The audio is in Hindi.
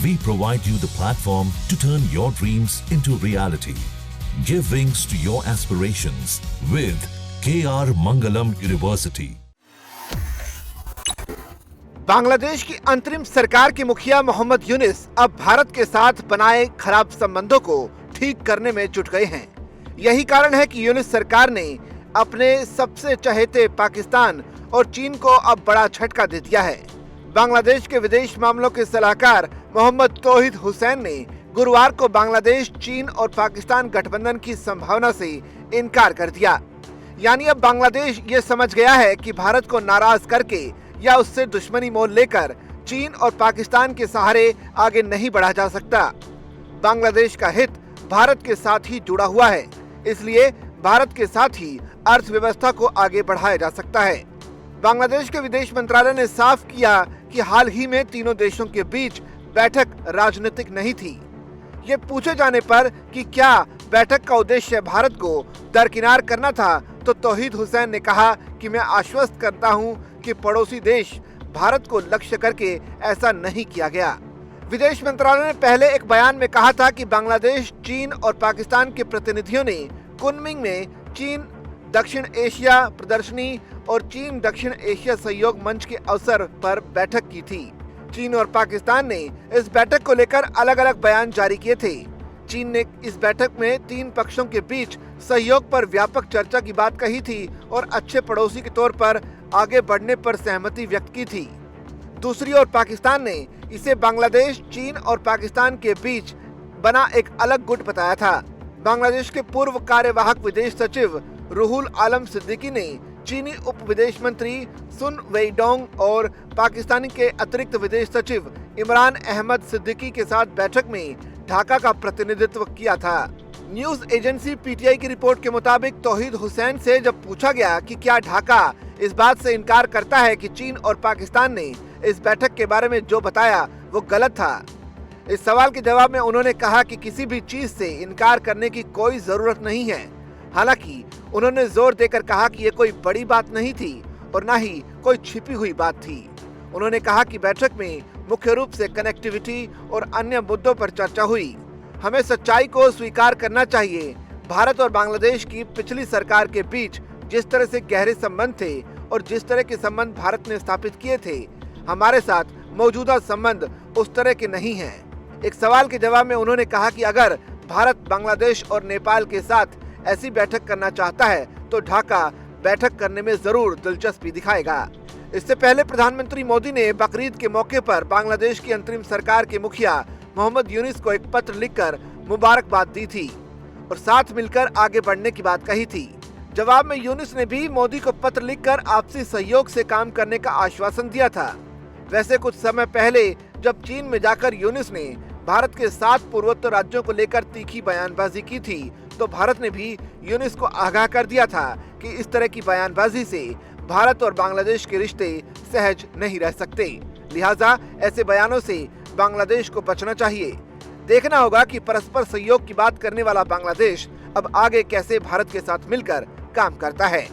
We provide you the platform to turn your dreams into reality. Give wings to your aspirations with KR Mangalam University. Bangladesh की अंतरिम सरकार के मुखिया मोहम्मद यूनिस अब भारत के साथ बनाए खराब संबंधों को ठीक करने में जुट गए हैं। यही कारण है कि यूनिस सरकार ने अपने सबसे चहेते पाकिस्तान और चीन को अब बड़ा झटका दे दिया है। बांग्लादेश के विदेश मामलों के सलाहकार मोहम्मद तौहीद हुसैन ने गुरुवार को बांग्लादेश, चीन और पाकिस्तान गठबंधन की संभावना से इनकार कर दिया। यानी अब बांग्लादेश ये समझ गया है कि भारत को नाराज करके या उससे दुश्मनी मोल लेकर चीन और पाकिस्तान के सहारे आगे नहीं बढ़ा जा सकता। बांग्लादेश का हित भारत के साथ ही जुड़ा हुआ है, इसलिए भारत के साथ ही अर्थव्यवस्था को आगे बढ़ाया जा सकता है। बांग्लादेश के विदेश मंत्रालय ने साफ किया कि हाल ही में तीनों देशों के बीच बैठक राजनीतिक नहीं थी। ये पूछे जाने पर कि क्या बैठक का उद्देश्य भारत को दरकिनार करना था, तो तौहीद हुसैन ने कहा कि मैं आश्वस्त करता हूं कि पड़ोसी देश भारत को लक्ष्य करके ऐसा नहीं किया गया। विदेश मंत्रालय ने पहले एक बयान में कहा था कि बांग्लादेश, चीन और पाकिस्तान के प्रतिनिधियों ने कुनमिंग में चीन दक्षिण एशिया प्रदर्शनी और चीन दक्षिण एशिया सहयोग मंच के अवसर पर बैठक की थी। चीन और पाकिस्तान ने इस बैठक को लेकर अलग अलग बयान जारी किए थे। चीन ने इस बैठक में तीन पक्षों के बीच सहयोग पर व्यापक चर्चा की बात कही थी और अच्छे पड़ोसी के तौर पर आगे बढ़ने पर सहमति व्यक्त की थी। दूसरी ओर पाकिस्तान ने इसे बांग्लादेश, चीन और पाकिस्तान के बीच बना एक अलग गुट बताया था। बांग्लादेश के पूर्व कार्यवाहक विदेश सचिव रुहुल आलम सिद्दीकी ने चीनी उप विदेश मंत्री सुन वेइडोंग और पाकिस्तानी के अतिरिक्त विदेश सचिव इमरान अहमद सिद्दीकी के साथ बैठक में ढाका का प्रतिनिधित्व किया था। न्यूज एजेंसी पीटीआई की रिपोर्ट के मुताबिक तौहीद हुसैन से जब पूछा गया कि क्या ढाका इस बात से इनकार करता है कि चीन और पाकिस्तान ने इस बैठक के बारे में जो बताया वो गलत था, इस सवाल के जवाब में उन्होंने कहा कि किसी भी चीज से इनकार करने की कोई जरूरत नहीं है। हालांकि उन्होंने जोर देकर कहा कि ये कोई बड़ी बात नहीं थी और न ही कोई छिपी हुई बात थी। उन्होंने कहा कि बैठक में मुख्य रूप से कनेक्टिविटी और अन्य मुद्दों पर चर्चा हुई। हमें सच्चाई को स्वीकार करना चाहिए। भारत और बांग्लादेश की पिछली सरकार के बीच जिस तरह से गहरे संबंध थे और जिस तरह के संबंध भारत ने स्थापित किए थे, हमारे साथ मौजूदा संबंध उस तरह के नहीं हैं। एक सवाल के जवाब में उन्होंने कहा कि अगर भारत बांग्लादेश और नेपाल के साथ ऐसी बैठक करना चाहता है तो ढाका बैठक करने में जरूर दिलचस्पी दिखाएगा। इससे पहले प्रधानमंत्री मोदी ने बकरीद के मौके पर बांग्लादेश की अंतरिम सरकार के मुखिया मोहम्मद यूनिस को एक पत्र लिखकर मुबारकबाद दी थी और साथ मिलकर आगे बढ़ने की बात कही थी। जवाब में यूनिस ने भी मोदी को पत्र लिखकर आपसी सहयोग से काम करने का आश्वासन दिया था। वैसे कुछ समय पहले जब चीन में जाकर यूनिस ने भारत के 7 पूर्वोत्तर राज्यों को लेकर तीखी बयानबाजी की थी, तो भारत ने भी यूनिस को आगाह कर दिया था कि इस तरह की बयानबाजी से भारत और बांग्लादेश के रिश्ते सहज नहीं रह सकते। लिहाजा ऐसे बयानों से बांग्लादेश को बचना चाहिए। देखना होगा कि परस्पर सहयोग की बात करने वाला बांग्लादेश अब आगे कैसे भारत के साथ मिलकर काम करता है।